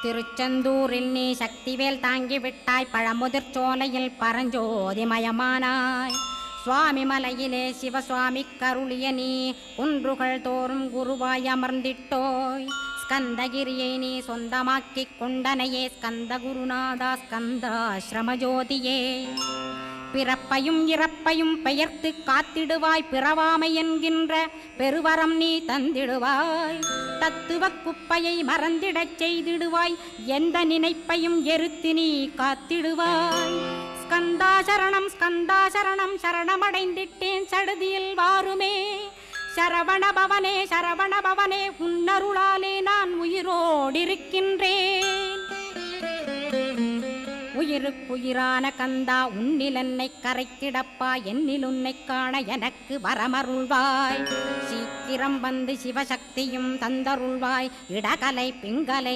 திருச்செந்தூரில் நீ சக்திவேல் தாங்கிவிட்டாய், பழமுதிர் சோலையில் பரஞ்சோதிமயமானாய். சுவாமி மலையிலே சிவசுவாமி கருளிய நீ குன்றுகள் தோறும் குருவாய் அமர்ந்திட்டோய். ஸ்கந்தகிரியை நீ சொந்தமாக்கிக் கொண்டனையே ஸ்கந்த குருநாதா ஸ்கந்தாஸ்ரமஜோதியே. பிறப்பையும் இறப்பையும் பெயர்த்து காத்திடுவாய், பிறவாமை என்கின்ற பெருவரம் நீ தந்திடுவாய். தத்துவ குப்பையை மறந்திடச் செய்திடுவாய், எந்த நினைப்பையும் எரித்து நீ காத்திடுவாய். ஸ்கந்தா சரணம் ஸ்கந்தா சரணம், சரணமடைந்திட்டேன் சடுதியில் வாருமே. சரவணபவனே சரவணபவனே, உன்னருளாலே நான் உயிரோடிருக்கின்றேன். உயிருக்குயிரான கந்தா, உன்னில் என்னை கரைத்திடப்பா, என்னில் உன்னை காண எனக்கு வரமருள்வாய். சீக்கிரம் வந்து சிவசக்தியும் தந்தருள்வாய், இடகலை பிங்கலை